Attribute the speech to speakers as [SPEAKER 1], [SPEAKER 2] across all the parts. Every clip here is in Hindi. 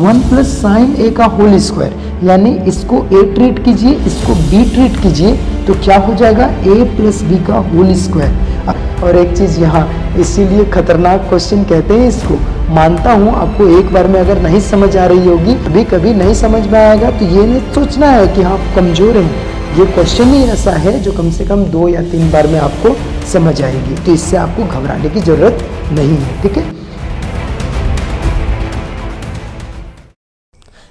[SPEAKER 1] 1 प्लस साइन ए का होल स्क्वायर, यानी इसको ए ट्रीट कीजिए, इसको बी ट्रीट कीजिए, तो क्या हो जाएगा ए प्लस बी का होल स्क्वायर। और एक चीज़ यहाँ, इसीलिए खतरनाक क्वेश्चन कहते हैं इसको। मानता हूँ आपको एक बार में अगर नहीं समझ आ रही होगी, कभी कभी नहीं समझ में आएगा, तो ये नहीं सोचना है कि आप कमज़ोर हैं। ये क्वेश्चन ही ऐसा है जो कम से कम 2 या 3 बार में आपको समझ आएगी, तो इससे आपको घबराने की ज़रूरत नहीं है। ठीक है।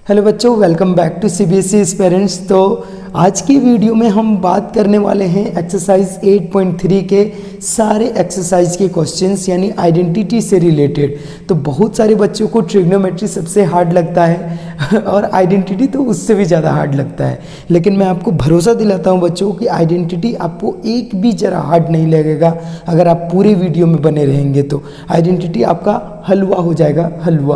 [SPEAKER 1] हेलो बच्चों, welcome back to CBSE parents. तो आज की वीडियो में हम बात करने वाले हैं एक्सरसाइज 8.3 के सारे एक्सरसाइज के क्वेश्चंस, यानी आइडेंटिटी से रिलेटेड। तो बहुत सारे बच्चों को ट्रिग्नोमेट्री सबसे हार्ड लगता है और आइडेंटिटी तो उससे भी ज़्यादा हार्ड लगता है, लेकिन मैं आपको भरोसा दिलाता हूं बच्चों कि आइडेंटिटी आपको एक भी ज़रा हार्ड नहीं लगेगा अगर आप पूरे वीडियो में बने रहेंगे। तो आइडेंटिटी आपका हलवा हो जाएगा, हलवा।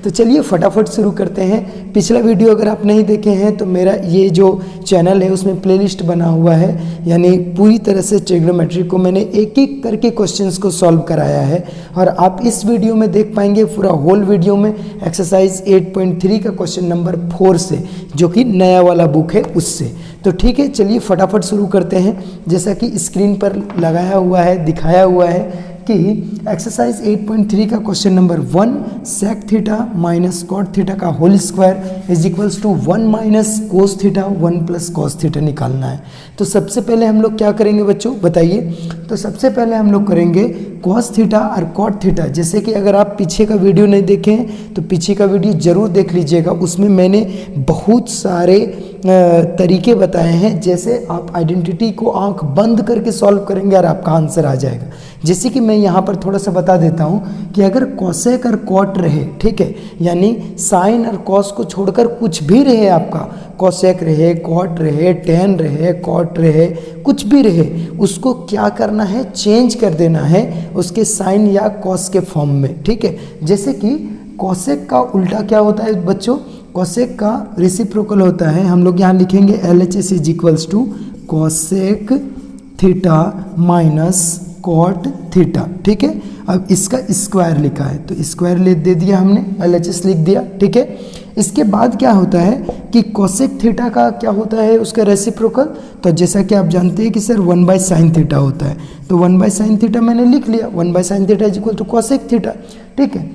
[SPEAKER 1] तो चलिए फटाफट शुरू करते हैं। पिछला वीडियो अगर आप नहीं देखे हैं तो मेरा ये जो चैनल है उसमें प्लेलिस्ट बना हुआ है, यानी पूरी तरह से ट्रिग्नोमेट्री को मैंने एक एक करके क्वेश्चंस को सॉल्व कराया है, और आप इस वीडियो में देख पाएंगे पूरा होल वीडियो में एक्सरसाइज 8.3 का क्वेश्चन नंबर 4 से, जो कि नया वाला बुक है उससे। तो ठीक है, चलिए फटाफट शुरू करते हैं। जैसा कि स्क्रीन पर लगाया हुआ है, दिखाया हुआ है कि एक्सरसाइज 8.3 का question number 1, sec theta minus cot theta का whole square is equals to 1 minus cos theta 1 plus cos theta निकालना है। तो सबसे पहले हम लोग क्या करेंगे बच्चों, बताइए। तो सबसे पहले हम लोग करेंगे कॉस थीटा और कॉट थीटा। जैसे कि अगर आप पीछे का वीडियो नहीं देखें तो पीछे का वीडियो ज़रूर देख लीजिएगा, उसमें मैंने बहुत सारे तरीके बताए हैं। जैसे आप आइडेंटिटी को आंख बंद करके सॉल्व करेंगे और आपका आंसर आ जाएगा। जैसे कि मैं यहाँ पर थोड़ा सा बता देता हूँ कि अगर कॉसेक और कॉट रहे, ठीक है, यानी साइन और कॉस को छोड़कर कुछ भी रहे, आपका कॉसेक रहे, कॉट रहे, टेन रहे, कॉट रहे, कुछ भी रहे, उसको क्या करना है, चेंज कर देना है उसके साइन या कॉस के फॉर्म में। ठीक है। जैसे कि कॉसेक का उल्टा क्या होता है बच्चों, कॉसेक का रेसिप्रोकल होता है, हम लोग यहाँ लिखेंगे LHS is equals to cosec theta minus cot theta. ठीक है। अब इसका स्क्वायर लिखा है तो स्क्वायर दे दिया हमने, LHS लिख दिया। ठीक है। इसके बाद क्या होता है कि कॉसेक थीटा का क्या होता है, उसका रेसिप्रोकल। तो जैसा कि आप जानते हैं कि सर 1 बाई साइन थीटा होता है, तो 1 बाई साइन थीटा मैंने लिख लिया, 1 by sine theta is equal to cosec theta. ठीक है।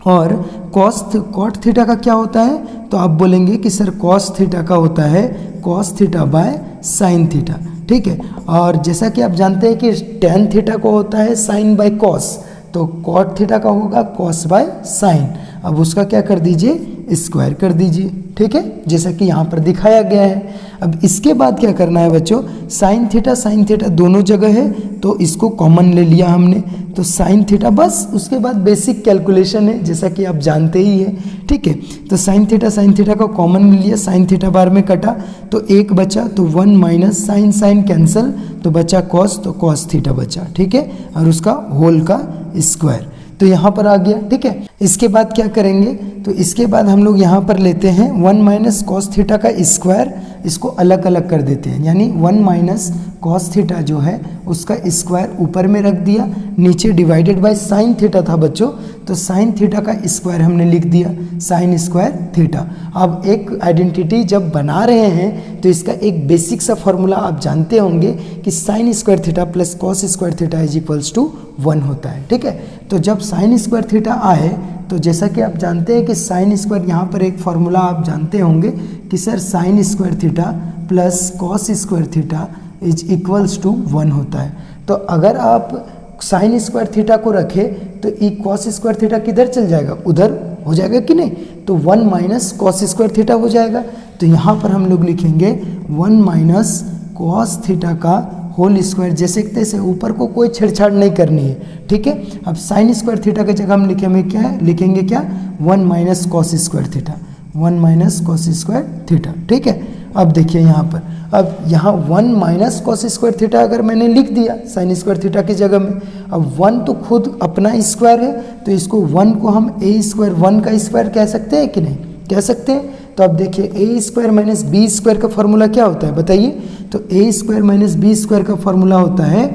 [SPEAKER 1] और कॉट थीटा का क्या होता है, तो आप बोलेंगे कि सर कॉस थीटा का होता है cos theta by sine theta. ठीक है। और जैसा कि आप जानते हैं कि टेन थीटा को होता है साइन बाय कॉस, तो कॉट थीटा का होगा कॉस बाय साइन। अब उसका क्या कर दीजिए, स्क्वायर कर दीजिए। ठीक है, जैसा कि यहाँ पर दिखाया गया है। अब इसके बाद क्या करना है बच्चों, साइन थीटा दोनों जगह है, तो इसको कॉमन ले लिया हमने, तो साइन थीटा, बस उसके बाद बेसिक कैलकुलेशन है जैसा कि आप जानते ही हैं। ठीक है। तो साइन थीटा का कॉमन ले लिया, साइन थीटा बार में कटा तो एक बचा, तो 1 माइनस साइन कैंसल, तो बचा कॉस, तो कॉस थीटा बचा। ठीक है। और उसका होल का स्क्वायर तो यहाँ पर आ गया। ठीक है। इसके बाद क्या करेंगे, तो इसके बाद हम लोग यहाँ पर लेते हैं 1 माइनस कॉस थीटा का स्क्वायर, इसको अलग अलग कर देते हैं, यानी 1 माइनस कॉस थीटा जो है उसका स्क्वायर ऊपर में रख दिया, नीचे डिवाइडेड बाय साइन थीटा था बच्चों, तो साइन थीटा का स्क्वायर हमने लिख दिया, साइन स्क्वायर थीटा। अब एक आइडेंटिटी जब बना रहे हैं तो इसका एक बेसिक सा फॉर्मूला आप जानते होंगे कि sine square theta plus cos square theta is equals to 1 होता है। ठीक है। तो जब साइन स्क्वायर थीटा आए तो जैसा कि आप जानते हैं कि साइन स्क्वायर, यहाँ पर एक फॉर्मूला आप जानते होंगे कि sir sine square theta plus cos square theta is equals to 1 होता है। तो अगर आप साइन स्क्वायर थीटा को रखें तो ई कॉस स्क्वायर थीटा किधर चल जाएगा, उधर हो जाएगा कि नहीं, तो 1 माइनस कॉस स्क्वायर थीटा हो जाएगा। तो यहाँ पर हम लोग लिखेंगे 1 माइनस कॉस थीटा का होल स्क्वायर, जैसे तैसे, ऊपर को कोई छेड़छाड़ नहीं करनी है। ठीक है। अब साइन स्क्वायर थीटा की जगह हम लिखेंगे क्या, 1 minus cos square theta, 1 minus cos square theta. ठीक है। अब देखिए यहाँ पर, अब यहाँ 1 माइनस कॉस स्क्वायर थीटा अगर मैंने लिख दिया साइन स्क्वायर थीटा की जगह में, अब 1 तो खुद अपना स्क्वायर है, तो इसको 1 को हम ए स्क्वायर 1 का स्क्वायर कह सकते हैं कि नहीं, कह सकते हैं। तो अब देखिए ए स्क्वायर माइनस बी स्क्वायर का फॉर्मूला क्या होता है बताइए, तो ए स्क्वायर माइनस बी स्क्वायर का फॉर्मूला होता है,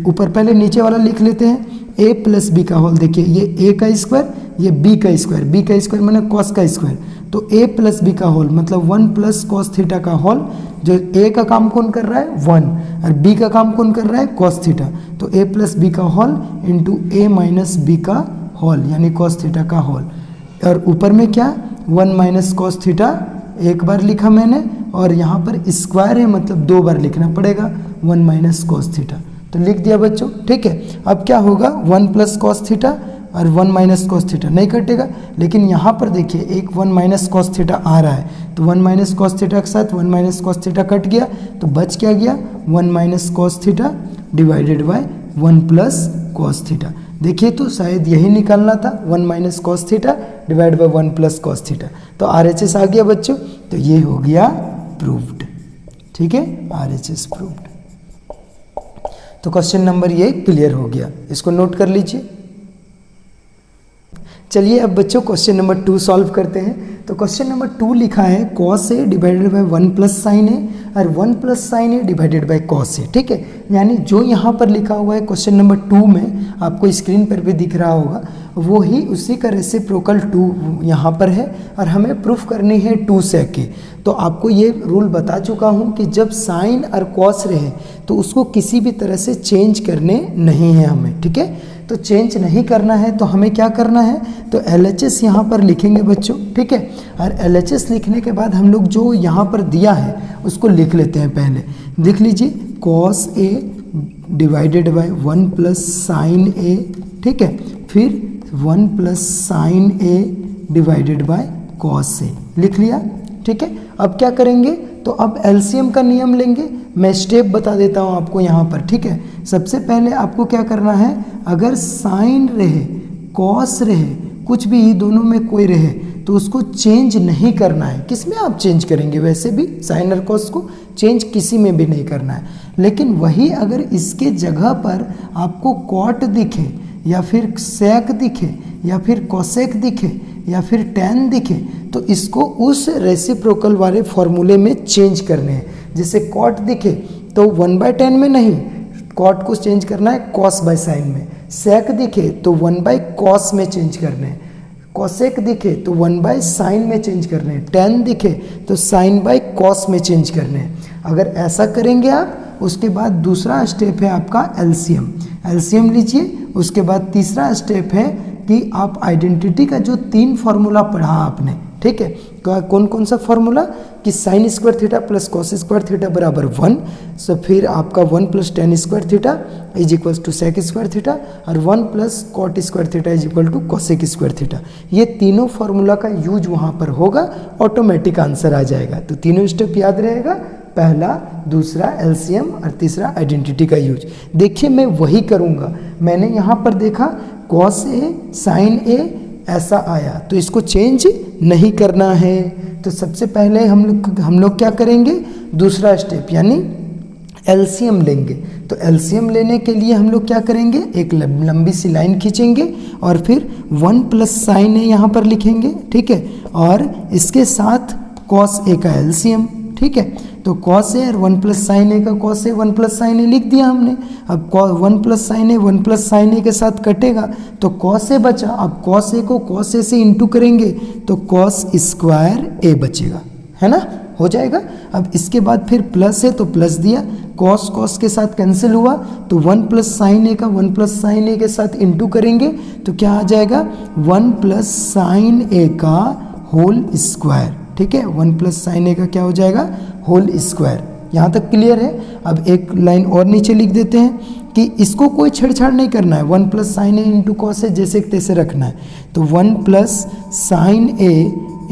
[SPEAKER 1] ऊपर पहले नीचे वाला लिख लेते हैं, ए प्लस बी का होल, देखिए ये ए का स्क्वायर, ये बी का स्क्वायर, बी का स्क्वायर मैंने कॉस का स्क्वायर, तो ए प्लस बी का होल मतलब 1 प्लस कॉस थीटा का होल। जो ए का काम कौन कर रहा है 1 और बी का काम कौन कर रहा है कॉस थीटा, तो ए प्लस बी का होल इंटू ए माइनस बी का होल यानी कॉस थीटा का होल। और ऊपर में क्या 1 माइनस कॉस थीटा एक बार लिखा मैंने, और यहाँ पर स्क्वायर है मतलब 2 बार लिखना पड़ेगा 1 माइनस कॉस थीटा, तो लिख दिया बच्चों। ठीक है, अब क्या होगा 1 प्लस कॉस थीटा और 1 माइनस कॉस थीटा नहीं कटेगा, लेकिन यहाँ पर देखिए एक 1 माइनस कॉस थीटा आ रहा है, तो 1 माइनस कॉस थीटा के साथ 1 माइनस कॉस थीटा कट गया, तो बच क्या गया 1 minus cos theta divided by 1 plus cos theta. देखिए तो शायद यही निकालना था 1 minus cos theta divide by 1 plus cos theta, तो RHS आ गया बच्चों, तो ये हो गया प्रूव्ड। ठीक है, RHS प्रूव्ड। तो क्वेश्चन नंबर ये क्लियर हो गया, इसको नोट कर लीजिए। चलिए अब बच्चों क्वेश्चन नंबर 2 सॉल्व करते हैं। तो क्वेश्चन नंबर 2 लिखा है cos A divided by 1 plus sine A और 1 plus sine A divided by cos A. ठीक है, यानी जो यहाँ पर लिखा हुआ है क्वेश्चन नंबर 2 में, आपको स्क्रीन पर भी दिख रहा होगा, वो ही उसी का रेसिप्रोकल 2 यहाँ पर है और हमें प्रूफ करनी है 2 sec की। तो आपको ये रूल बता चुका हूँ कि जब साइन और कॉस रहे तो उसको किसी भी तरह से चेंज करने नहीं है हमें। ठीक है, तो चेंज नहीं करना है तो हमें क्या करना है, तो LHS यहाँ पर लिखेंगे बच्चों। ठीक है, और LHS लिखने के बाद हम लोग जो यहाँ पर दिया है उसको लिख लेते हैं। पहले लिख लीजिए cos A divided by 1 plus sine A. ठीक है, फिर 1 plus sine A divided by cos A लिख लिया। ठीक है, अब क्या करेंगे, तो अब LCM का नियम लेंगे। मैं स्टेप बता देता हूँ आपको यहाँ पर। ठीक है, सबसे पहले आपको क्या करना है, अगर साइन रहे कॉस रहे कुछ भी दोनों में कोई रहे तो उसको चेंज नहीं करना है। किस में आप चेंज करेंगे, वैसे भी साइन और कॉस को चेंज किसी में भी नहीं करना है, लेकिन वही अगर इसके जगह पर आपको कॉट दिखे या फिर सेक दिखे या फिर कोसेक दिखे या फिर टैन दिखे तो इसको उस रेसिप्रोकल वाले फॉर्मूले में चेंज करने हैं। जैसे कॉट दिखे तो 1/tan में नहीं, कॉट को चेंज करना है कॉस बाय साइन में। सेक दिखे तो 1/cos में चेंज करने हैं। कोसेक दिखे तो 1/sin में चेंज करने हैं। टैन दिखे तो sin/cos में चेंज करने हैं। अगर ऐसा करेंगे आप, उसके बाद दूसरा स्टेप है आपका LCM। LCM लीजिए, उसके बाद तीसरा स्टेप है कि आप आइडेंटिटी का जो 3 फार्मूला पढ़ा आपने, ठीक है, कौन कौन सा फार्मूला कि sine square theta plus cos square theta बराबर 1, सो फिर आपका 1 plus tan square theta is equal to sec square theta और 1 plus cot square theta is equal to cosec square theta. ये तीनों फार्मूला का यूज वहाँ पर होगा, ऑटोमेटिक आंसर आ जाएगा। तो तीनों स्टेप याद रहेगा, पहला, दूसरा LCM और तीसरा आइडेंटिटी का यूज। देखिए मैं वही करूँगा, मैंने यहाँ पर देखा कॉस ए साइन ए ऐसा आया तो इसको चेंज नहीं करना है। तो सबसे पहले हम लोग क्या करेंगे, दूसरा स्टेप यानी LCM लेंगे। तो LCM लेने के लिए हम लोग क्या करेंगे, एक लंबी सी लाइन खींचेंगे और फिर 1 प्लस साइन ए यहाँ पर लिखेंगे, ठीक है, और इसके साथ कॉस ए का LCM, ठीक है। तो कॉस ए और 1 प्लस साइन ए का कॉस ए 1 प्लस साइन ए लिख दिया हमने। अब 1 प्लस साइन ए 1 प्लस साइन ए के साथ कटेगा तो कॉस ए बचा। अब कॉस ए को कॉस ए से इंटू करेंगे तो कॉस स्क्वायर ए बचेगा, है ना, हो जाएगा। अब इसके बाद फिर प्लस है तो प्लस दिया, कॉस कॉस के साथ कैंसिल हुआ तो 1 प्लस साइन ए का 1 प्लस साइन ए के साथ इंटू करेंगे तो क्या आ जाएगा, 1 प्लस साइन ए का होल स्क्वायर, ठीक है। 1 प्लस साइन ए का क्या हो जाएगा, होल स्क्वायर। यहाँ तक क्लियर है। अब एक लाइन और नीचे लिख देते हैं कि इसको कोई छेड़छाड़ नहीं करना है, 1 plus sine A into cos A जैसे तैसे रखना है। तो 1 plus sine A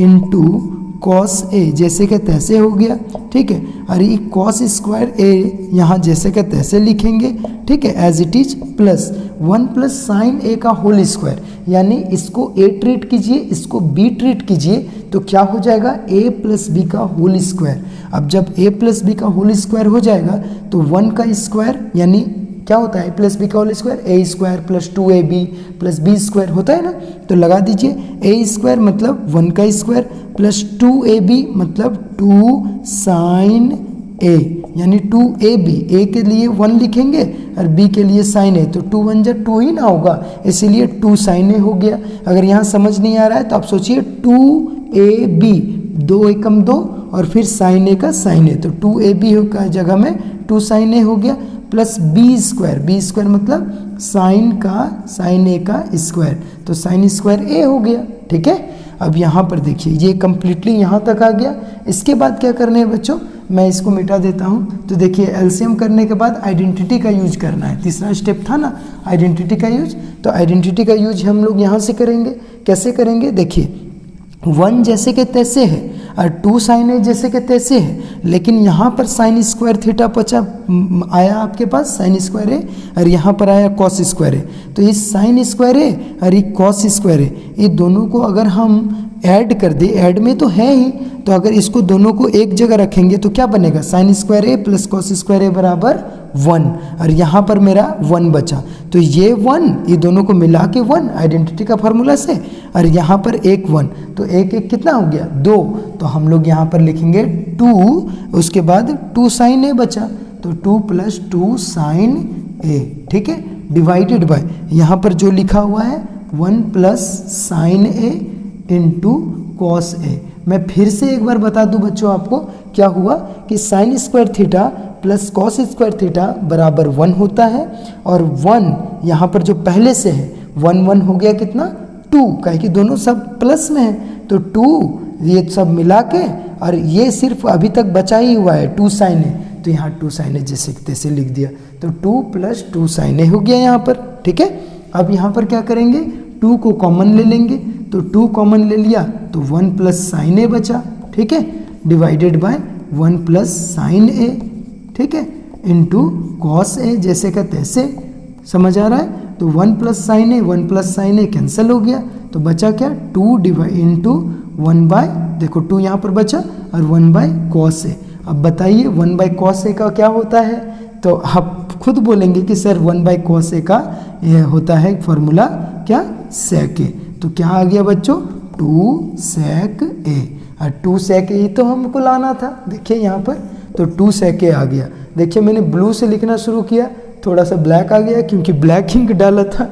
[SPEAKER 1] into cos A जैसे के तैसे हो गया, ठीक है। और ये कॉस स्क्वायर ए यहाँ जैसे के तैसे लिखेंगे, ठीक है, as it is, plus 1 plus sine A का होल स्क्वायर, यानी इसको ए ट्रीट कीजिए, इसको बी ट्रीट कीजिए तो क्या हो जाएगा, ए प्लस बी का होल स्क्वायर। अब जब ए प्लस बी का होल स्क्वायर हो जाएगा तो 1 का स्क्वायर यानी क्या होता है, ए प्लस बी का whole square, A square plus 2ab plus B square होता है ना। तो लगा दीजिए, ए स्क्वायर मतलब 1 का स्क्वायर प्लस 2ab मतलब 2 साइन ए यानी 2ab, ए के लिए 1 लिखेंगे और बी के लिए साइन ए, तो 2 1 जा 2 ही ना होगा, इसीलिए 2 साइन ए हो गया। अगर यहाँ समझ नहीं आ रहा है तो आप सोचिए 2ab, 2 एकम 2 और फिर साइन ए का साइन ए, तो 2ab का जगह में 2 साइन ए हो गया प्लस बी स्क्वायर मतलब साइन ए का स्क्वायर, तो साइन स्क्वायर ए हो गया। ठीक है, अब यहाँ पर देखिए ये कंप्लीटली यहाँ तक आ गया। इसके बाद क्या करना है बच्चों, मैं इसको मिटा देता हूँ। तो देखिए एलसीएम करने के बाद आइडेंटिटी का यूज करना है, तीसरा स्टेप था ना आइडेंटिटी का यूज, तो आइडेंटिटी का यूज हम लोग यहाँ से करेंगे। कैसे करेंगे, देखिए 1 जैसे के तैसे है और 2 साइन ए जैसे के तैसे है, लेकिन यहाँ पर साइन स्क्वायर थीटा आया आपके पास साइन स्क्वायर ए और यहाँ पर आया कॉस स्क्वायर ए, तो ये साइन स्क्वायर ए और ये कॉस स्क्वायर ए, ये दोनों को अगर हम ऐड कर दे, ऐड में तो है ही, तो अगर इसको दोनों को एक जगह रखेंगे तो क्या बनेगा, sine square A plus cos square ए बराबर 1 और यहाँ पर मेरा 1 बचा, तो ये 1 ये दोनों को मिला के 1 आइडेंटिटी का फार्मूला से, और यहाँ पर एक 1, तो एक एक कितना हो गया 2, तो हम लोग यहाँ पर लिखेंगे 2, उसके बाद 2 साइन ए बचा, तो 2 प्लस 2 साइन ए। ठीक है, डिवाइडेड बाय यहाँ पर जो लिखा हुआ है 1 plus sine A into cos A. मैं फिर से एक बार बता दूं बच्चों आपको क्या हुआ कि sine square theta plus cos square theta बराबर 1 होता है, और 1 यहाँ पर जो पहले से है 1 1 हो गया कितना 2, काहे कि दोनों सब प्लस में है, तो 2 ये सब मिला के, और ये सिर्फ अभी तक बचा ही हुआ है 2 साइन ए, तो यहाँ 2 साइन ए जैसे तैसे लिख दिया, तो 2 प्लस 2 साइन ए हो गया यहाँ पर। ठीक है, अब यहाँ पर क्या करेंगे 2 को कॉमन ले लेंगे, तो 2 कॉमन ले लिया तो 1 प्लस साइन ए बचा। ठीक है, divided by 1 plus sine A, ठीक है, इंटू कॉस ए जैसे का तैसे, समझ आ रहा है, तो 1 प्लस साइन ए कैंसिल हो गया, तो बचा क्या 2 डिवाइड इंटू 1 बाय, देखो 2 यहाँ पर बचा और 1 बाय कॉस ए। अब बताइए 1 बाय कॉस ए का क्या होता है, तो आप खुद बोलेंगे कि सर 1 बाय कॉस ए का ये होता है फॉर्मूला क्या सेक ए, तो क्या आ गया बच्चों 2 सेक ए, और 2 सेक ए तो हमको लाना था, देखिए यहाँ पर, तो 2 सेक ए आ गया। देखिए मैंने ब्लू से लिखना शुरू किया, थोड़ा सा ब्लैक आ गया क्योंकि ब्लैक इंक डाला था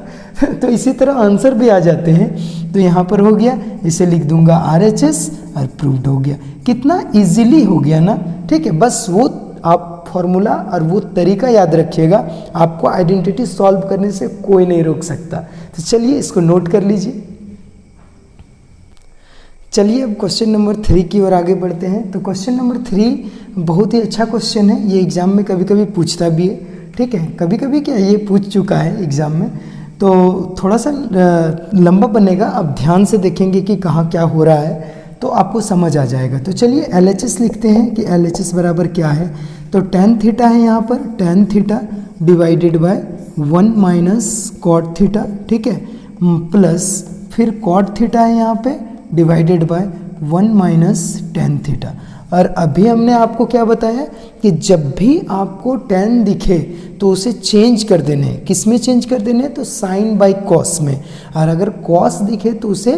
[SPEAKER 1] तो इसी तरह आंसर भी आ जाते हैं, तो यहाँ पर हो गया, इसे लिख दूंगा RHS और प्रूव्ड हो गया। कितना इजीली हो गया ना। ठीक है, बस वो आप फॉर्मूला और वो तरीका याद रखिएगा, आपको आइडेंटिटी सॉल्व करने से कोई नहीं रोक सकता। तो चलिए इसको नोट कर लीजिए। चलिए अब क्वेश्चन नंबर 3 की ओर आगे बढ़ते हैं। तो क्वेश्चन नंबर 3 बहुत ही अच्छा क्वेश्चन है, ये एग्जाम में कभी कभी पूछता भी है। ठीक है, कभी कभी क्या ये पूछ चुका है एग्जाम में, तो थोड़ा सा लंबा बनेगा, अब ध्यान से देखेंगे कि कहाँ क्या हो रहा है तो आपको समझ आ जाएगा। तो चलिए LHS लिखते हैं कि LHS बराबर क्या है, तो tan थीटा है यहाँ पर, tan theta divided by 1 minus cot theta, ठीक है, प्लस फिर कॉट थीटा है यहाँ पे divided by 1 minus tan theta. और अभी हमने आपको क्या बताया कि जब भी आपको tan दिखे तो उसे चेंज कर देने, किस में चेंज कर देने, तो साइन बाय कॉस में, और अगर कॉस दिखे तो उसे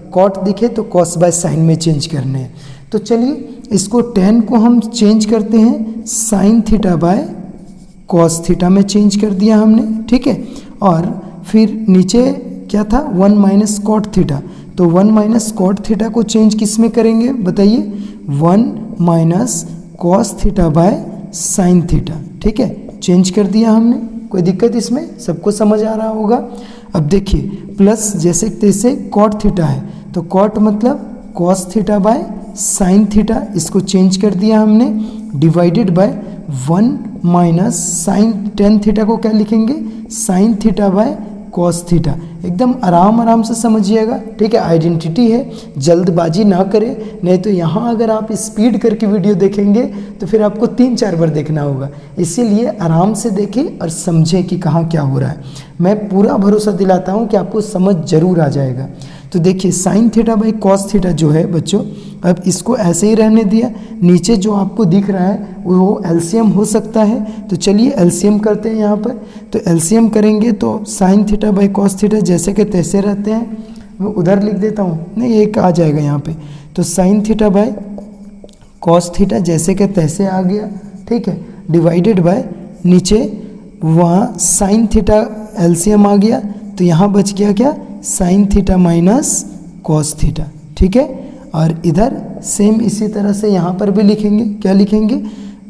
[SPEAKER 1] कॉट दिखे तो कॉस बाय साइन में चेंज करने हैं। तो चलिए इसको tan को हम चेंज करते हैं sign theta by cos theta में चेंज कर दिया हमने, ठीक है, और फिर नीचे क्या था 1 माइनस कॉट थीटा, तो 1 माइनस कॉट थीटा को चेंज किस में करेंगे बताइए, 1 minus cos theta by sine theta, ठीक है, चेंज कर दिया हमने, कोई दिक्कत इसमें, सबको समझ आ रहा होगा। अब देखिए प्लस जैसे तैसे कॉट थीटा है, तो कॉट मतलब cos theta by sine theta, इसको चेंज कर दिया हमने, divided by 1 minus sine tan theta को क्या लिखेंगे, sine theta by cos theta. एकदम आराम से समझिएगा, ठीक है, आइडेंटिटी है, जल्दबाजी ना करें, नहीं तो यहाँ अगर आप स्पीड करके वीडियो देखेंगे तो फिर आपको 3-4 बार देखना होगा, इसीलिए आराम से देखें और समझें कि कहाँ क्या हो रहा है। मैं पूरा भरोसा दिलाता हूँ कि आपको समझ जरूर आ जाएगा। तो देखिए sine theta by cos theta जो है बच्चों, अब इसको ऐसे ही रहने दिया, नीचे जो आपको दिख रहा है वो एलसीएम हो सकता है, तो चलिए एलसीएम करते हैं यहाँ पर। तो एलसीएम करेंगे तो sine theta by cos theta जैसे के तैसे रहते हैं, मैं उधर लिख देता हूँ, नहीं एक आ जाएगा यहाँ पे, तो sine theta by cos theta जैसे के तैसे आ गया, ठीक है, डिवाइडेड बाय नीचे वहाँ साइन थीटा एलसीएम आ गया, तो यहाँ बच गया क्या, sign theta minus cos theta, ठीक है। और इधर सेम इसी तरह से यहाँ पर भी लिखेंगे, क्या लिखेंगे,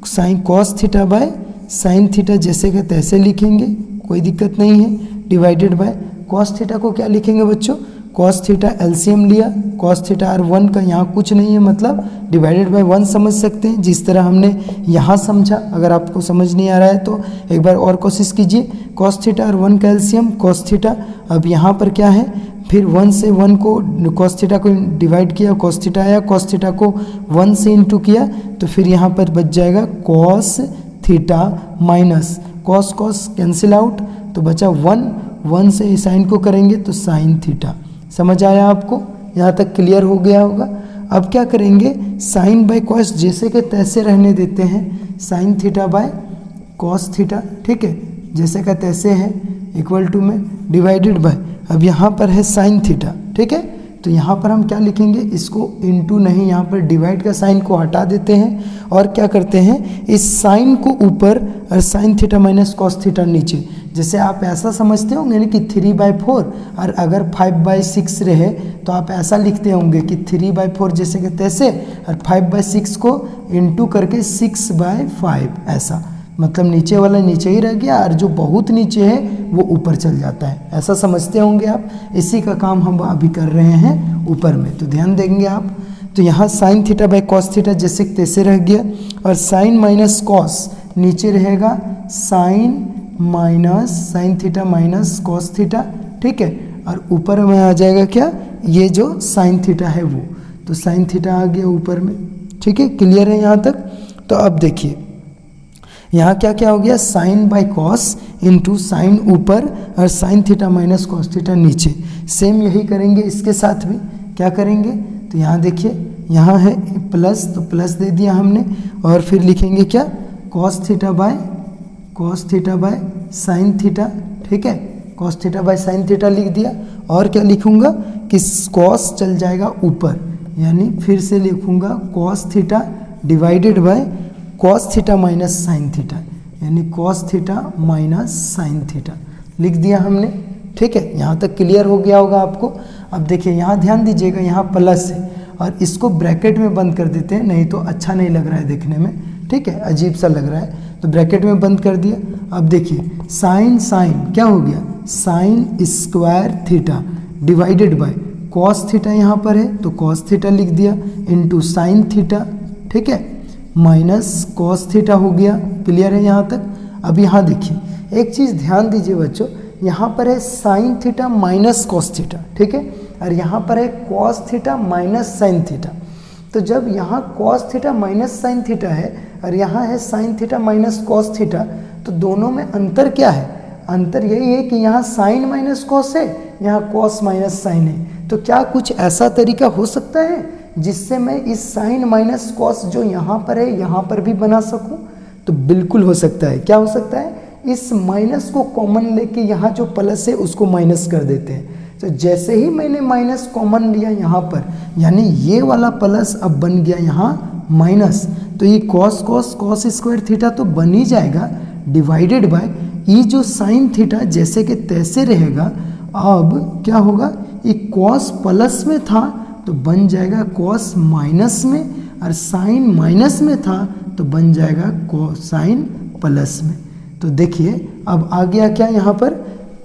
[SPEAKER 1] sine cos theta by sine theta जैसे के तैसे लिखेंगे, कोई दिक्कत नहीं है, डिवाइडेड बाय कॉस थीटा को क्या लिखेंगे बच्चों, कॉस थीटा एलसीएम लिया, कॉस थीटा और 1 का यहाँ कुछ नहीं है, मतलब डिवाइडेड बाय 1 समझ सकते हैं, जिस तरह हमने यहाँ समझा। अगर आपको समझ नहीं आ रहा है तो एक बार और कोशिश कीजिए, कॉस थीटा और 1 का एलसीएम कॉस थीटा, अब यहाँ पर क्या है, फिर 1 से 1 को कॉस थीटा को डिवाइड किया, कॉस थीटा आया, कॉस थीटा को 1 से इंटू किया, तो फिर यहाँ पर बच जाएगा cos theta minus cos cos cancel out, तो बचा 1 से साइन को करेंगे तो साइन थीटा। समझ आया आपको, यहाँ तक क्लियर हो गया होगा। अब क्या करेंगे, साइन बाय कॉस जैसे के तैसे रहने देते हैं, sign theta by cos theta, ठीक है, जैसे का तैसे है, इक्वल टू में डिवाइडेड बाय, अब यहाँ पर है साइन थीटा, ठीक है, तो यहाँ पर हम क्या लिखेंगे, इसको इनटू नहीं, यहाँ पर डिवाइड का साइन को हटा देते हैं और क्या करते हैं, इस साइन को ऊपर और sine theta minus cos theta नीचे। जैसे आप ऐसा समझते होंगे यानी कि 3/4, और अगर 5/6 रहे तो आप ऐसा लिखते होंगे कि 3/4 जैसे कि तैसे, और 5/6 को इंटू करके 6/5, ऐसा, मतलब नीचे वाला नीचे ही रह गया और जो बहुत नीचे है वो ऊपर चल जाता है, ऐसा समझते होंगे आप। इसी का काम हम अभी कर रहे हैं ऊपर में, तो ध्यान देंगे आप। तो यहाँ sine theta by cos theta जैसे तैसे रह गया, और साइन माइनस कॉस नीचे रहेगा sine minus sine theta minus cos theta, ठीक है, और ऊपर में आ जाएगा क्या, ये जो साइन थीटा है वो, तो साइन थीटा आ गया ऊपर में, ठीक है, क्लियर है यहाँ तक। तो अब देखिए यहाँ क्या क्या हो गया, sine by cos into sine ऊपर और sine theta minus cos theta नीचे। सेम यही करेंगे इसके साथ भी, क्या करेंगे, तो यहाँ देखिए यहाँ है प्लस, तो प्लस दे दिया हमने, और फिर लिखेंगे क्या, cos theta by sine theta, ठीक है, cos theta by sine theta लिख दिया, और क्या लिखूंगा कि कॉस चल जाएगा ऊपर, यानी फिर से लिखूंगा cos theta divided by cos theta minus sine theta, यानी cos theta minus sine theta लिख दिया हमने, ठीक है, यहाँ तक क्लियर हो गया होगा आपको। अब देखिए यहाँ ध्यान दीजिएगा, यहाँ प्लस है और इसको ब्रैकेट में बंद कर देते हैं, नहीं तो अच्छा नहीं लग रहा है देखने में, ठीक है, अजीब सा लग रहा है, तो ब्रैकेट में बंद कर दिया। अब देखिए साइन साइन क्या हो गया, sign square theta divided by cos theta, यहाँ पर है तो कॉस थीटा लिख दिया, इंटू साइन थीटा, ठीक है, माइनस कॉस थीटा हो गया, क्लियर है यहाँ तक। अब यहाँ देखिए एक चीज़ ध्यान दीजिए बच्चों, यहाँ पर है sign theta minus cos theta, ठीक है, और यहाँ पर है cos theta minus sine theta. तो जब यहाँ cos theta minus sine theta है और यहाँ है sign theta minus cos theta, तो दोनों में अंतर क्या है, अंतर यही है कि यहाँ साइन माइनस कॉस है, यहाँ कॉस माइनस साइन है। तो क्या कुछ ऐसा तरीका हो सकता है जिससे मैं इस साइन माइनस कॉस जो यहाँ पर है यहाँ पर भी बना सकूँ? तो बिल्कुल हो सकता है। क्या हो सकता है, इस माइनस को कॉमन लेके यहाँ जो प्लस है उसको माइनस कर देते हैं। तो जैसे ही मैंने माइनस कॉमन लिया यहाँ पर, यानी ये वाला प्लस अब बन गया यहाँ माइनस, तो ये cos cos cos square theta तो बन ही जाएगा, डिवाइडेड बाय ये जो साइन थीटा जैसे कि तैसे रहेगा। अब क्या होगा, ये कॉस प्लस में था तो बन जाएगा कॉस माइनस में, और साइन माइनस में था तो बन जाएगा साइन प्लस में। तो देखिए अब आ गया क्या यहाँ पर,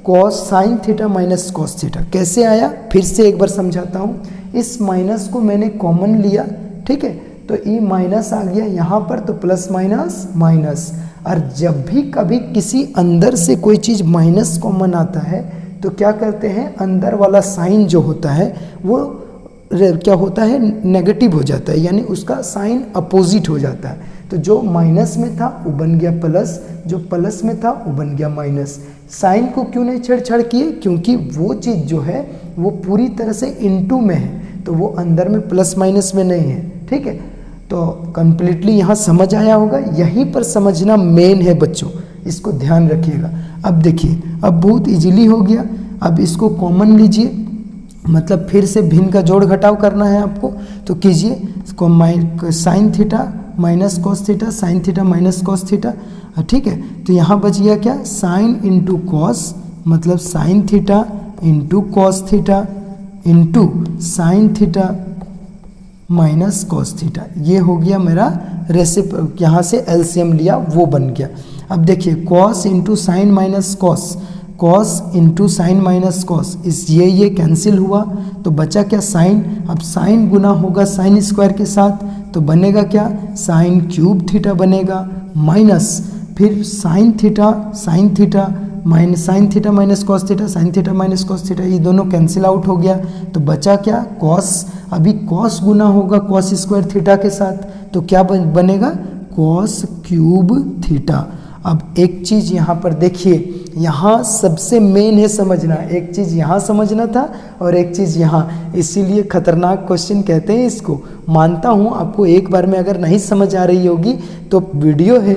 [SPEAKER 1] cos sine theta minus cos theta. कैसे आया, फिर से एक बार समझाता हूँ। इस माइनस को मैंने कॉमन लिया, ठीक है, तो ये माइनस आ गया यहाँ पर, तो प्लस माइनस माइनस। और जब भी कभी किसी अंदर से कोई चीज़ माइनस कॉमन आता है तो क्या करते हैं, अंदर वाला साइन जो होता है वो क्या होता है, नेगेटिव हो जाता है, यानी उसका साइन अपोजिट हो जाता है। तो जो माइनस में था वो बन गया प्लस, जो प्लस में था वो बन गया माइनस। साइन को क्यों नहीं छेड़छाड़ किए, क्योंकि वो चीज़ जो है वो पूरी तरह से इनटू में है, तो वो अंदर में प्लस माइनस में नहीं है, ठीक है। तो कंप्लीटली यहाँ समझ आया होगा, यहीं पर समझना मेन है बच्चों, इसको ध्यान रखिएगा। अब देखिए अब बहुत इजीली हो गया। अब इसको कॉमन लीजिए, मतलब फिर से भिन्न का जोड़ घटाव करना है आपको, तो कीजिए। Sign theta minus cos theta, sign theta minus cos theta, ठीक है। तो यहाँ बच गया क्या, साइन इंटू कॉस, मतलब sign theta into cos theta into sine theta minus cos theta. ये हो गया मेरा यहाँ से एलसीएम लिया वो बन गया। अब देखिए cos into sign minus cos, cos into sign minus cos, इस ये कैंसिल हुआ तो बचा क्या, साइन। अब साइन गुना होगा साइन स्क्वायर के साथ तो बनेगा क्या, साइन क्यूब थीटा बनेगा, माइनस फिर sign theta minus sine theta minus cos theta, sign theta minus cos theta, ये दोनों कैंसिल आउट हो गया तो बचा क्या, कॉस। अभी कॉस गुना होगा कॉस स्क्वायर थीटा के साथ तो क्या बनेगा, कॉस क्यूब थीटा। अब एक चीज़ यहाँ पर देखिए, यहाँ सबसे मेन है समझना, एक चीज़ यहाँ समझना था और एक चीज़ यहाँ, इसीलिए खतरनाक क्वेश्चन कहते हैं इसको। मानता हूँ आपको एक बार में अगर नहीं समझ आ रही होगी तो वीडियो है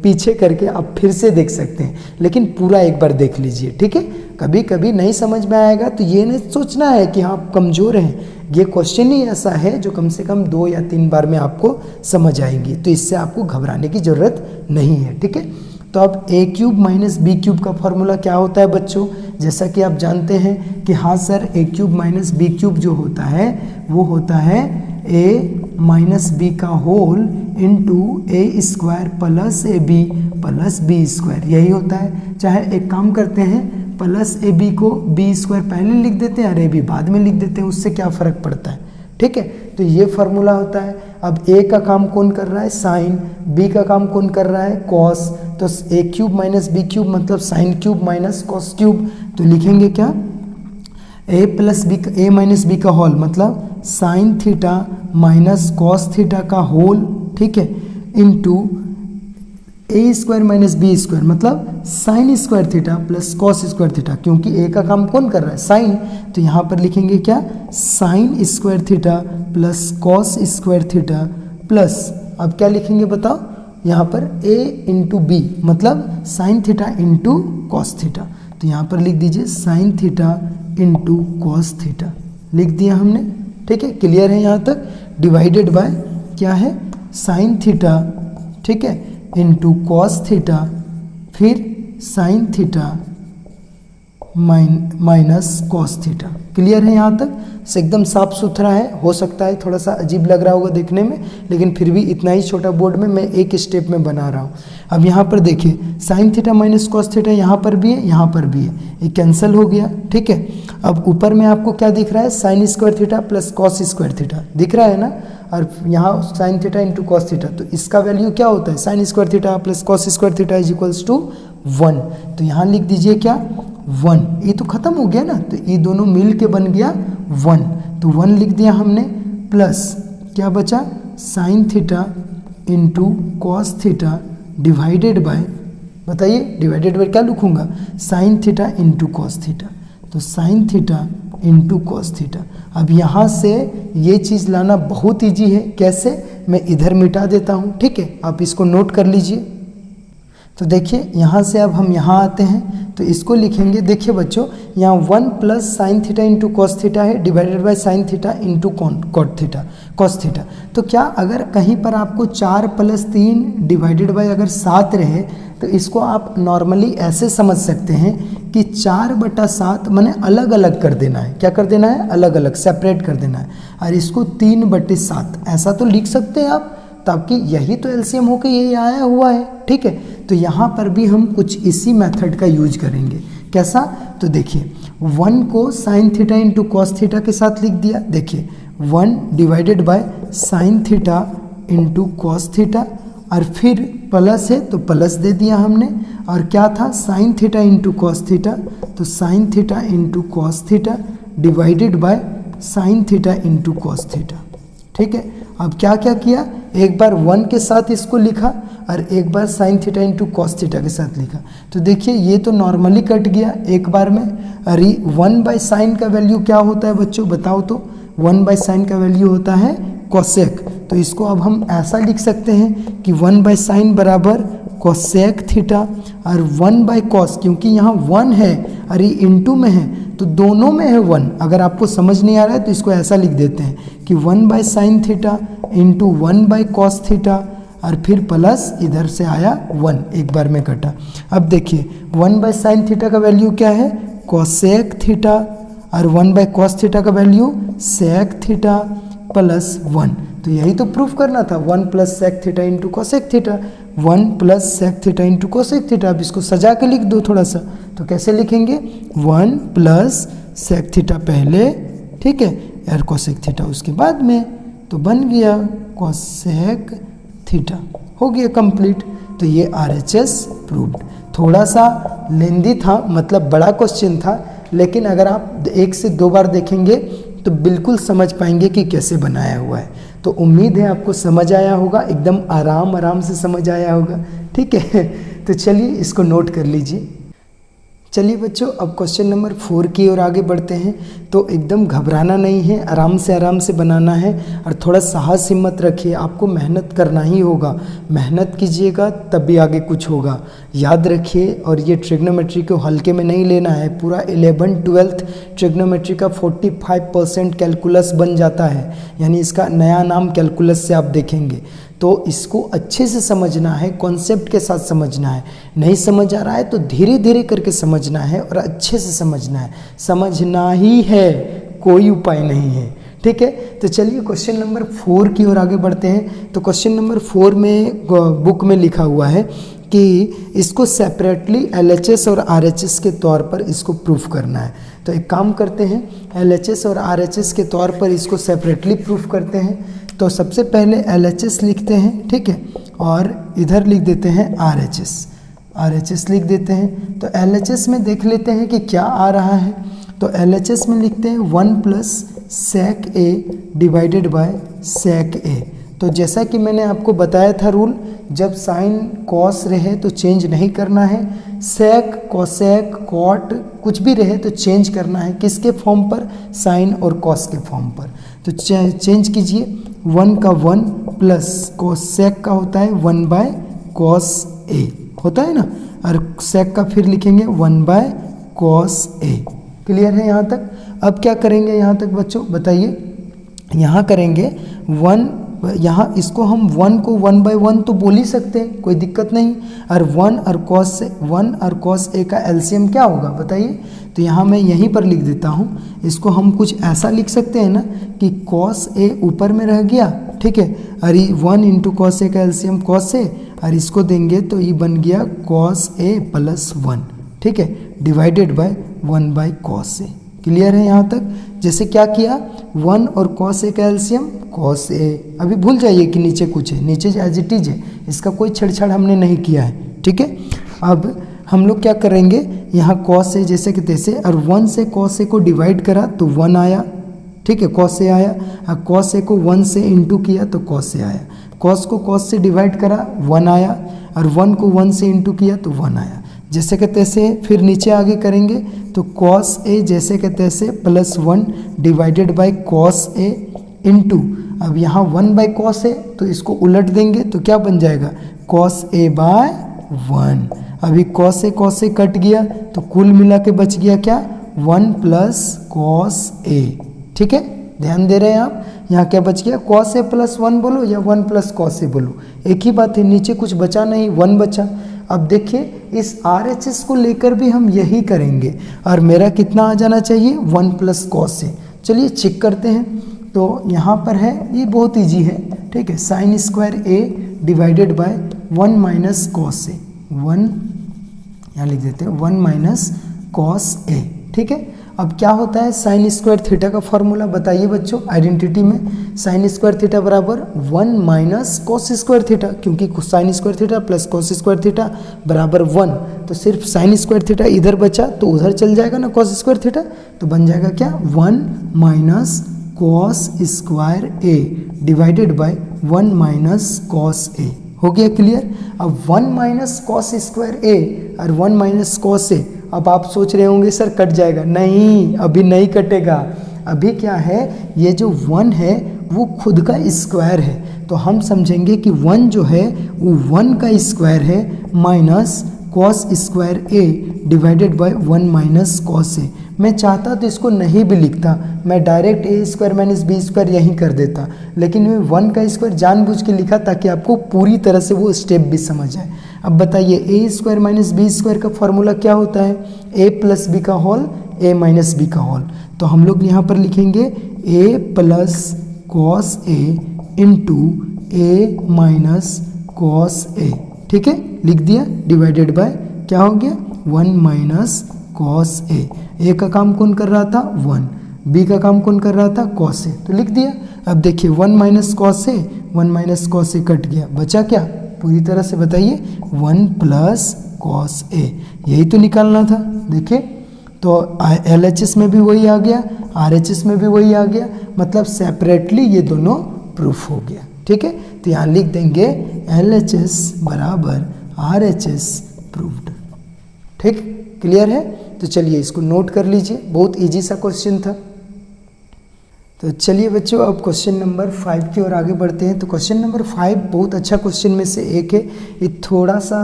[SPEAKER 1] पीछे करके आप फिर से देख सकते हैं, लेकिन पूरा एक बार देख लीजिए, ठीक है। कभी कभी नहीं समझ में आएगा तो ये नहीं सोचना है कि हाँ आप कमज़ोर हैं, ये क्वेश्चन ही ऐसा है जो कम से कम 2 या 3 बार में आपको समझ आएंगी, तो इससे आपको घबराने की ज़रूरत नहीं है, ठीक है। तो अब ए क्यूब माइनस बी क्यूब का फॉर्मूला क्या होता है बच्चों, जैसा कि आप जानते हैं कि हाँ sir a cube minus b cube जो होता है वो होता है ए माइनस बी का whole into a square plus a b plus B square, यही होता है। चाहे एक काम करते हैं, प्लस ए बी को बी स्क्वायर पहले लिख देते हैं और ए बी बाद में लिख देते हैं, उससे क्या फ़र्क पड़ता है, ठीक है। तो ये फार्मूला होता है। अब ए का काम कौन कर रहा है, साइन, बी का काम कौन कर रहा है, कॉस, तो ए क्यूब माइनस बी क्यूब मतलब sine cube minus cos cube, तो लिखेंगे क्या, ए प्लस बी, ए माइनस बी का होल मतलब sign theta minus cos theta का होल, ठीक है, into a square minus b square मतलब sign square theta plus cos square theta, क्योंकि ए का काम कौन कर रहा है, साइन, तो यहाँ पर लिखेंगे क्या, sign square theta plus cos square theta plus, अब क्या लिखेंगे बताओ, यहाँ पर ए इंटू बी मतलब sign theta into cos theta, तो यहाँ पर लिख दीजिए sign theta into cos theta, लिख दिया हमने, ठीक है। क्लियर है यहाँ तक। डिवाइडेड बाय क्या है, साइन थीटा, ठीक है, इंटू कॉस थीटा, फिर sign theta minus cos theta. Clear है यहाँ तक, से एकदम साफ सुथरा है। हो सकता है थोड़ा सा अजीब लग रहा होगा देखने में, लेकिन फिर भी इतना ही छोटा बोर्ड में मैं एक स्टेप में बना रहा हूँ। अब यहाँ पर देखिए sign theta minus cos theta यहाँ पर भी है, यहाँ पर भी है, ये कैंसिल हो गया, ठीक है। अब ऊपर में आपको क्या दिख रहा है, sine square theta plus cos square theta दिख रहा है ना, और यहाँ sine theta into cos theta, तो इसका वैल्यू क्या होता है, sine square theta plus cos square theta is equals to 1, तो यहाँ लिख दीजिए क्या 1, ये तो खत्म हो गया ना, तो ये दोनों मिल के बन गया 1, तो 1 लिख दिया हमने, प्लस क्या बचा, sine theta into cos theta divided by, बताइए डिवाइडेड बाय क्या लिखूंगा, sine theta into cos theta, तो sine theta into cos theta. अब यहाँ से ये चीज़ लाना बहुत ईजी है, कैसे, मैं इधर मिटा देता हूँ, ठीक है, आप इसको नोट कर लीजिए। तो देखिए यहाँ से अब हम यहाँ आते हैं, तो इसको लिखेंगे, देखिए बच्चों यहाँ 1 plus sine theta into cos theta है divided by sine theta into cot theta cos theta. तो क्या अगर कहीं पर आपको 4 प्लस 3 डिवाइडेड बाय अगर 7 रहे तो इसको आप नॉर्मली ऐसे समझ सकते हैं कि 4/7 मैंने अलग अलग कर देना है, क्या कर देना है, अलग अलग सेपरेट कर देना है, और इसको 3/7 ऐसा तो लिख सकते हैं आप, ताकि यही तो एलसीएम होकर यही आया हुआ है, ठीक है। तो यहाँ पर भी हम कुछ इसी मेथड का यूज करेंगे, कैसा, तो देखिए 1 को sign theta into cos theta के साथ लिख दिया, देखिए 1 divided by sine theta into cos theta, और फिर प्लस है तो प्लस दे दिया हमने, और क्या था sine theta into cos theta, तो sine theta into cos theta divided by sine theta into cos theta, ठीक है। अब क्या क्या किया, एक बार 1 के साथ इसको लिखा और एक बार sine theta into cos theta के साथ लिखा, तो देखिए ये तो नॉर्मली कट गया एक बार में। अरे 1 बाय साइन का वैल्यू क्या होता है बच्चों, बताओ तो, 1 बाय साइन का वैल्यू होता है कोसेक, तो इसको अब हम ऐसा लिख सकते हैं कि 1 बाय साइन बराबर कोसेक थीटा, और 1 बाय कॉस, क्योंकि यहाँ 1 है और ये इंटू में है तो दोनों में है 1। अगर आपको समझ नहीं आ रहा है तो इसको ऐसा लिख देते हैं कि 1/sin theta into 1/cos theta और फिर प्लस इधर से आया 1, एक बार में कटा। अब देखिए 1/sin थीटा का वैल्यू क्या है, कोसेक थीटा, और 1/cos थीटा का वैल्यू सेक थीटा प्लस 1। तो यही तो प्रूफ करना था, 1 plus sec theta into cosec theta, 1 plus sec theta into cosec theta. अब इसको सजा के लिख दो थोड़ा सा, तो कैसे लिखेंगे, 1 प्लस सेक थीटा पहले, ठीक है, और कोसेक थीटा उसके बाद में, तो बन गया कोसेक थीटा, हो गया कंप्लीट। तो ये RHS प्रूव्ड। थोड़ा सा लेंदी था, मतलब बड़ा क्वेश्चन था, लेकिन अगर आप 1 से 2 बार देखेंगे तो बिल्कुल समझ पाएंगे कि कैसे बनाया हुआ है। तो उम्मीद है आपको समझ आया होगा, एकदम आराम से समझ आया होगा, ठीक है। तो चलिए इसको नोट कर लीजिए। चलिए बच्चों, अब क्वेश्चन नंबर 4 की ओर आगे बढ़ते हैं। तो एकदम घबराना नहीं है, आराम से बनाना है, और थोड़ा साहस हिम्मत रखिए, आपको मेहनत करना ही होगा। मेहनत कीजिएगा तभी आगे कुछ होगा, याद रखिए। और ये ट्रिग्नोमेट्री को हल्के में नहीं लेना है, पूरा 11th-12th ट्रिग्नोमेट्री का 45% कैलकुलस बन जाता है, यानी इसका नया नाम कैलकुलस से आप देखेंगे। तो इसको अच्छे से समझना है, कॉन्सेप्ट के साथ समझना है। नहीं समझ आ रहा है तो धीरे धीरे करके समझना है और अच्छे से समझना है, समझना ही है, कोई उपाय नहीं है, ठीक है। तो चलिए क्वेश्चन नंबर 4 की ओर आगे बढ़ते हैं। तो क्वेश्चन नंबर 4 में बुक में लिखा हुआ है कि इसको सेपरेटली LHS और RHS के तौर पर इसको प्रूफ करना है। तो एक काम करते हैं, LHS और RHS के तौर पर इसको सेपरेटली प्रूफ करते हैं। तो सबसे पहले LHS लिखते हैं, ठीक है, और इधर लिख देते हैं RHS लिख देते हैं। तो LHS में देख लेते हैं कि क्या आ रहा है। तो LHS में लिखते हैं 1 plus sec A divided by sec A। तो जैसा कि मैंने आपको बताया था रूल, जब साइन कॉस रहे तो चेंज नहीं करना है, सेक कोसेक कॉट कुछ भी रहे तो चेंज करना है, किसके फॉर्म पर, साइन और कॉस के फॉर्म पर। तो चेंज कीजिए, 1 का 1 प्लस कोसेक का होता है 1/cos A होता है ना, और सेक का फिर लिखेंगे 1/cos A। क्लियर है यहाँ तक। अब क्या करेंगे यहाँ तक बच्चों, बताइए। यहाँ करेंगे 1, यहाँ इसको हम 1 को 1/1 तो बोल ही सकते हैं, कोई दिक्कत नहीं। और 1 और cos A का एलसीएम क्या होगा बताइए। तो यहाँ मैं यहीं पर लिख देता हूँ, इसको हम कुछ ऐसा लिख सकते हैं ना कि cos A ऊपर में रह गया, ठीक है, और 1 इंटू cos A का एलसीएम cos A, और इसको देंगे तो ये बन गया cos A प्लस 1, ठीक है, divided bye 1/cos A। Clear है यहाँ तक। जैसे क्या किया, 1 और cos A का एलसीएम cos A। अभी भूल जाइए कि नीचे कुछ है, नीचे एज इट इज है, इसका कोई छेड़छाड़ हमने नहीं किया है, ठीक है। अब हम लोग क्या करेंगे, यहाँ cos A जैसे कि तैसे, और 1 से cos A को डिवाइड करा तो 1 आया, ठीक है, cos A आया। और cos A को 1 से इंटू किया तो cos A आया, cos को cos से डिवाइड करा 1 आया, और 1 को 1 से इंटू किया तो 1 आया। जैसे कि तैसे फिर नीचे आगे करेंगे तो cos A जैसे कि तैसे plus 1 divided by cos A into, अब यहाँ 1/cos A तो इसको उलट देंगे तो क्या बन जाएगा, cos A/1। अभी cos A कट गया तो कुल मिला के बच गया क्या, 1 प्लस cos A, ठीक है। ध्यान दे रहे हैं आप, यहाँ क्या बच गया, cos A प्लस 1 बोलो या 1 प्लस cos A बोलो, एक ही बात है, नीचे कुछ बचा नहीं, 1 बचा। अब देखिए इस RHS को लेकर भी हम यही करेंगे, और मेरा कितना आ जाना चाहिए, 1 प्लस cos A। चलिए चेक करते हैं। तो यहाँ पर है, ये बहुत इजी है, ठीक है, sine square A divided by 1 minus cos A, 1 यहाँ लिख देते हैं 1 माइनस cos A, ठीक है। अब क्या होता है, साइन स्क्वायर थीटा का फॉर्मूला बताइए बच्चों, आइडेंटिटी में साइन स्क्वायर थीटा बराबर 1 माइनस कॉस स्क्वायर थीटा, क्योंकि sign square theta plus cos square theta बराबर 1, तो सिर्फ साइन स्क्वायर थीटा इधर बचा तो उधर चल जाएगा ना कॉस स्क्वायर थीटा, तो बन जाएगा क्या, 1 minus cos square A divided by 1 minus cos A। हो गया क्लियर। अब 1 माइनस कॉस स्क्वायर A और 1 माइनस कॉस A, अब आप सोच रहे होंगे सर कट जाएगा, नहीं अभी नहीं कटेगा। अभी क्या है, ये जो 1 है वो खुद का स्क्वायर है, तो हम समझेंगे कि 1 जो है वो 1 का स्क्वायर है minus cos square A divided by 1 minus cos A। मैं चाहता तो इसको नहीं भी लिखता, मैं डायरेक्ट ए स्क्वायर माइनस बी स्क्वायर यहीं कर देता, लेकिन मैं 1 का स्क्वायर जानबूझ के लिखा ताकि आपको पूरी तरह से वो स्टेप भी समझ आए। अब बताइए ए स्क्वायर माइनस बी स्क्वायर का फॉर्मूला क्या होता है? ए प्लस बी का होल ए माइनस बी का होल। तो हम लोग यहाँ पर लिखेंगे ए plus cos A into A minus cos A. ठीक है, लिख दिया, डिवाइडेड बाय क्या हो गया 1 माइनस कॉस ए। ए का काम कौन कर रहा था 1, बी का काम कौन कर रहा था कॉस ए, तो लिख दिया। अब देखिए 1 minus cos A, 1 minus cos A cut गया, बचा क्या? पूरी तरह से बताइए 1 प्लस कॉस ए, यही तो निकालना था। देखिए तो LHS में भी वही आ गया, RHS में भी वही आ गया, मतलब सेपरेटली ये दोनों प्रूफ हो गया। ठीक है, तो यहाँ लिख देंगे LHS बराबर RHS प्रूव्ड। ठीक, क्लियर है? तो चलिए इसको नोट कर लीजिए, बहुत इजी सा क्वेश्चन था। तो चलिए बच्चों अब क्वेश्चन नंबर 5 की ओर आगे बढ़ते हैं। तो क्वेश्चन नंबर 5 बहुत अच्छा क्वेश्चन में से एक है। ये थोड़ा सा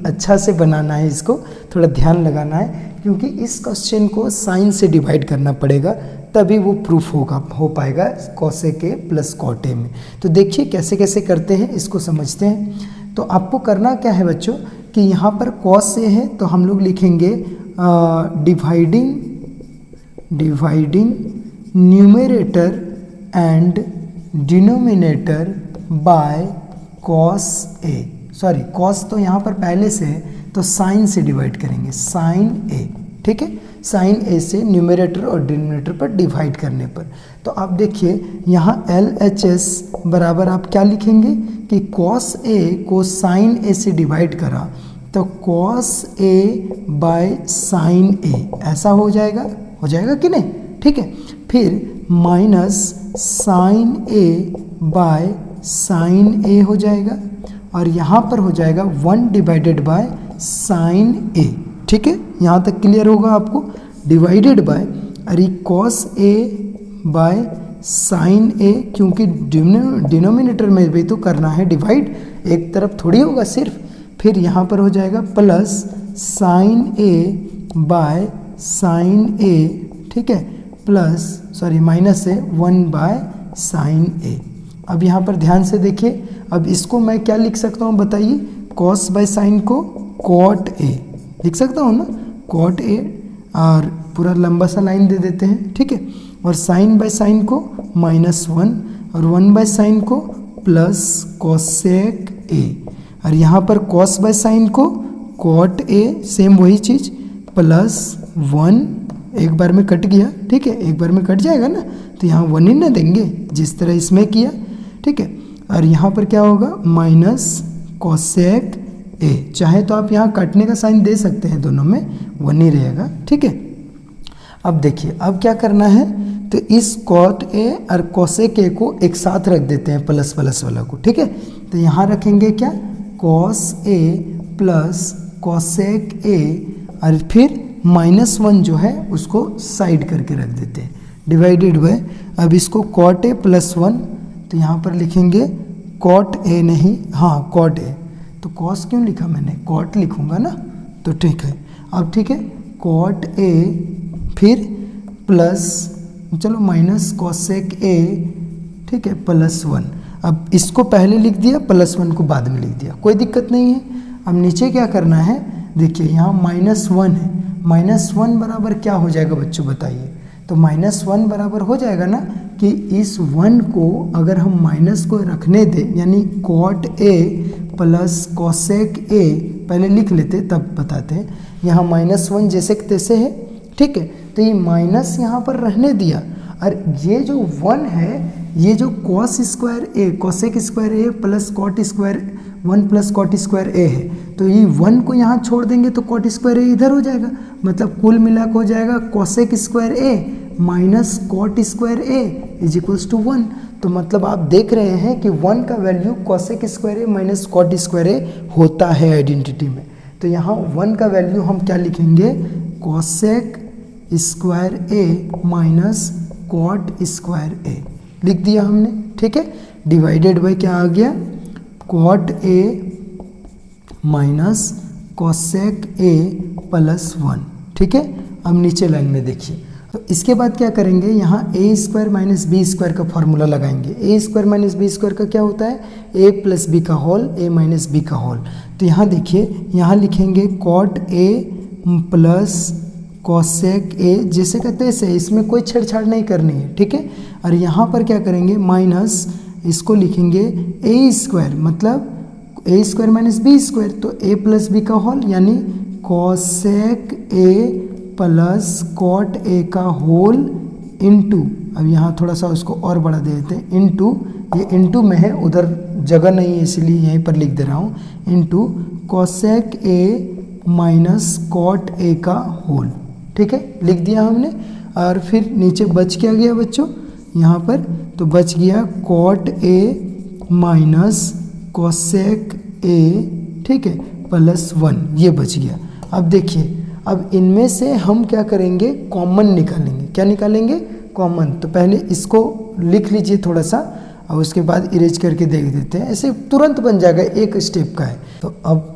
[SPEAKER 1] अच्छा से बनाना है, इसको थोड़ा ध्यान लगाना है, क्योंकि इस क्वेश्चन को साइन से डिवाइड करना पड़ेगा, तभी वो प्रूफ हो पाएगा cosec a plus cot a में। तो देखिए कैसे कैसे करते हैं, इसको समझते हैं। तो आपको करना क्या है बच्चों कि यहाँ पर कॉस ए है तो हम लोग लिखेंगे dividing numerator and denominator by cos A. Sorry, cos तो यहाँ पर पहले से है तो साइन से डिवाइड करेंगे, साइन ए। ठीक है, साइन ए से न्यूमरेटर और डिनोमिनेटर पर डिवाइड करने पर। तो आप देखिए यहाँ LHS बराबर आप क्या लिखेंगे कि कॉस ए को साइन ए से डिवाइड करा तो cos A by sine A, ऐसा हो जाएगा कि नहीं? ठीक है, फिर minus sine A by sine A हो जाएगा, और यहाँ पर हो जाएगा 1 डिवाइडेड बाय साइन ए। ठीक है, यहाँ तक क्लियर होगा आपको? डिवाइडेड बाय, अरे कॉस ए बाय साइन ए, क्योंकि डिनोमिनेटर में भी तो करना है डिवाइड, एक तरफ थोड़ी होगा सिर्फ। फिर यहाँ पर हो जाएगा plus sine A by sine A. ठीक है, प्लस सॉरी माइनस है 1 बाय साइन ए। अब यहाँ पर ध्यान से देखिए, अब इसको मैं क्या लिख सकता हूँ बताइए? कॉस बाय साइन को कॉट ए लिख सकता हूँ ना, कॉट ए, और पूरा लंबा सा लाइन दे देते हैं। ठीक है, और साइन बाय साइन को -1 और 1 बाय साइन को प्लस कॉसेक ए, और यहाँ पर कॉस बाय साइन को कॉट ए, सेम वही चीज़, प्लस 1, एक बार में कट गया। ठीक है, एक बार में कट जाएगा ना, तो यहाँ 1 ही ना देंगे जिस तरह इसमें किया। ठीक है, और यहाँ पर क्या होगा माइनस कॉसेक ए। चाहे तो आप यहाँ काटने का साइन दे सकते हैं, दोनों में 1 ही रहेगा। ठीक है, अब देखिए अब क्या करना है, तो इस कॉट ए और कॉसेक ए को एक साथ रख देते हैं, प्लस प्लस वाला को। ठीक है, तो यहाँ रखेंगे क्या कॉस ए प्लस कॉसेक ए, और फिर -1 जो है उसको साइड करके रख देते हैं, डिवाइडेड बाय, अब इसको कॉट ए प्लस 1, तो यहाँ पर लिखेंगे कॉट ए नहीं, हाँ कॉट ए, तो कॉस क्यों लिखा मैंने, कॉट लिखूंगा ना, तो ठीक है। अब ठीक है, कॉट ए फिर प्लस, चलो माइनस कॉसेक ए, ठीक है, +1। अब इसको पहले लिख दिया, +1 को बाद में लिख दिया, कोई दिक्कत नहीं है। अब नीचे क्या करना है, देखिए यहाँ -1 है, -1 बराबर क्या हो जाएगा बच्चों बताइए? तो -1 बराबर हो जाएगा ना कि इस 1 को अगर हम माइनस को रखने दें, यानी cot a plus cosec a पहले लिख लेते तब बताते हैं। यहाँ -1 जैसे कि तैसे है। ठीक है, तो ये माइनस यहाँ पर रहने दिया, और ये जो 1 है, ये जो cos square A, cosec square A plus cot square 1 plus cot square A है, तो ये 1 को यहाँ छोड़ देंगे तो कॉट स्क्वायर ए इधर हो जाएगा, मतलब कुल मिला हो जाएगा cosec square a minus cot square a is equals to 1। तो मतलब आप देख रहे हैं कि 1 का value cosec square a minus cot square ए होता है आइडेंटिटी में। तो यहाँ 1 का वैल्यू हम क्या लिखेंगे, cosec square a minus cot square ए लिख दिया हमने। ठीक है, डिवाइडेड बाय क्या आ गया, cot a minus cosec a plus 1। ठीक है, अब नीचे लाइन में देखिए, तो इसके बाद क्या करेंगे, यहाँ a square minus b square का फॉर्मूला लगाएंगे। A square minus b square का क्या होता है, ए प्लस बी का होल, ए माइनस बी का होल। तो यहाँ देखिए, यहाँ लिखेंगे cot a plus cosec a, जैसे का तैसे, इसमें कोई छेड़छाड़ नहीं करनी है, ठीक है। और यहाँ पर क्या करेंगे, माइनस इसको लिखेंगे ए स्क्वायर, मतलब a square minus b square, तो ए प्लस बी का होल यानी cosec a plus cot a का होल इनटू, अब यहाँ थोड़ा सा उसको और बढ़ा देते हैं, इनटू, ये इनटू में है, उधर जगह नहीं है इसलिए यहीं पर लिख दे रहा हूँ, into cosec a minus cot a का होल, ठीक है, लिख दिया हमने। और फिर नीचे बच क्या गया बच्चों, यहाँ पर तो बच गया cot a minus cosec a, ठीक है, प्लस 1, ये बच गया। अब देखिए, अब इनमें से हम क्या करेंगे, कॉमन निकालेंगे। क्या निकालेंगे, कॉमन। तो पहले इसको लिख लीजिए थोड़ा सा, और उसके बाद इरेज करके देख देते हैं, ऐसे तुरंत बन जाएगा, एक स्टेप का है। तो अब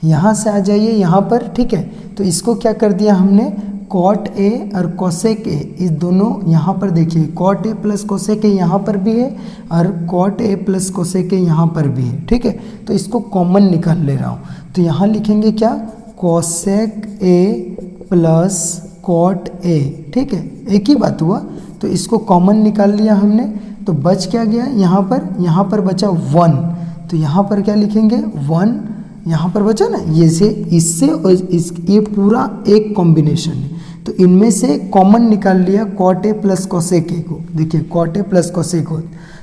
[SPEAKER 1] यहाँ से आ जाइए यहाँ पर, ठीक है। तो इसको क्या कर दिया हमने, कॉट ए और कोसेक ए, इस दोनों यहाँ पर देखिए, cot a plus cosec a यहाँ पर भी है और cot a plus cosec a यहाँ पर भी है, ठीक है। तो इसको कॉमन निकाल ले रहा हूँ, तो यहाँ लिखेंगे क्या, cosec a plus cot a, ठीक है, एक ही बात हुआ। तो इसको कॉमन निकाल लिया हमने, तो बच क्या गया, यहाँ पर बचा 1, तो यहाँ पर क्या लिखेंगे, 1 यहाँ पर बचा ना, ये से इससे और ये पूरा एक कॉम्बिनेशन है। तो इनमें से कॉमन निकाल लिया cot a plus cosec a को, देखिए कॉट ए प्लस कोसेक हो,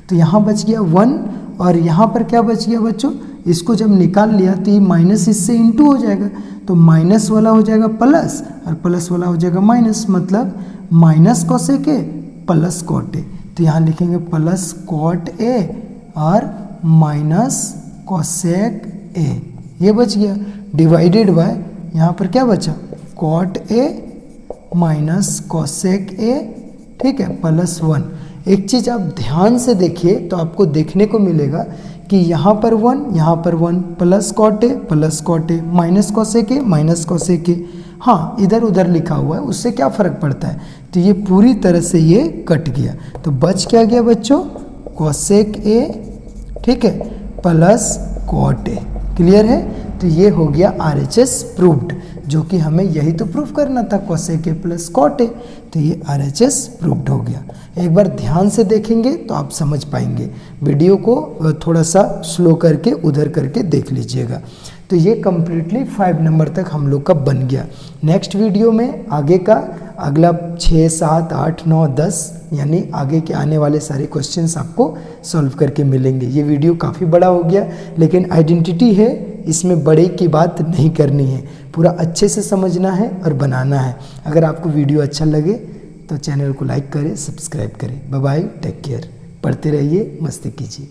[SPEAKER 1] तो यहाँ बच गया 1, और यहाँ पर क्या बच गया बच्चों, इसको जब निकाल लिया तो ये माइनस इससे इनटू हो जाएगा, तो माइनस वाला हो जाएगा प्लस और प्लस वाला हो जाएगा माइनस, मतलब minus cosec a plus cot a. तो यहाँ लिखेंगे प्लस कॉट ए और माइनस कोसेक ए, ये बच गया, डिवाइडेड बाय यहाँ पर क्या बचा, cot a minus cosec a, ठीक है, प्लस 1। एक चीज़ आप ध्यान से देखिए तो आपको देखने को मिलेगा कि यहाँ पर 1, यहाँ पर 1, plus cot a, minus cosec a, minus cosec a, हाँ इधर उधर लिखा हुआ है, उससे क्या फ़र्क पड़ता है। तो ये पूरी तरह से ये कट गया, तो बच क्या गया बच्चों, कोसेक ए, ठीक है, प्लस कॉट ए। क्लियर है। तो ये हो गया RHS प्रूव्ड, जो कि हमें यही तो प्रूव करना था, cosec a plus cot a. तो ये RHS प्रूव्ड हो गया। एक बार ध्यान से देखेंगे तो आप समझ पाएंगे। वीडियो को थोड़ा सा स्लो करके उधर करके देख लीजिएगा। तो ये कम्प्लीटली 5 नंबर तक हम लोग का बन गया। नेक्स्ट वीडियो में आगे का अगला 6, 7, 8, 9, 10 यानी आगे के आने वाले सारे क्वेश्चंस आपको सॉल्व करके मिलेंगे। ये वीडियो काफ़ी बड़ा हो गया, लेकिन आइडेंटिटी है, इसमें बड़े की बात नहीं करनी है, पूरा अच्छे से समझना है और बनाना है। अगर आपको वीडियो अच्छा लगे तो चैनल को लाइक करें, सब्सक्राइब करें। बाय बाय, टेक केयर, पढ़ते रहिए, मस्ती कीजिए।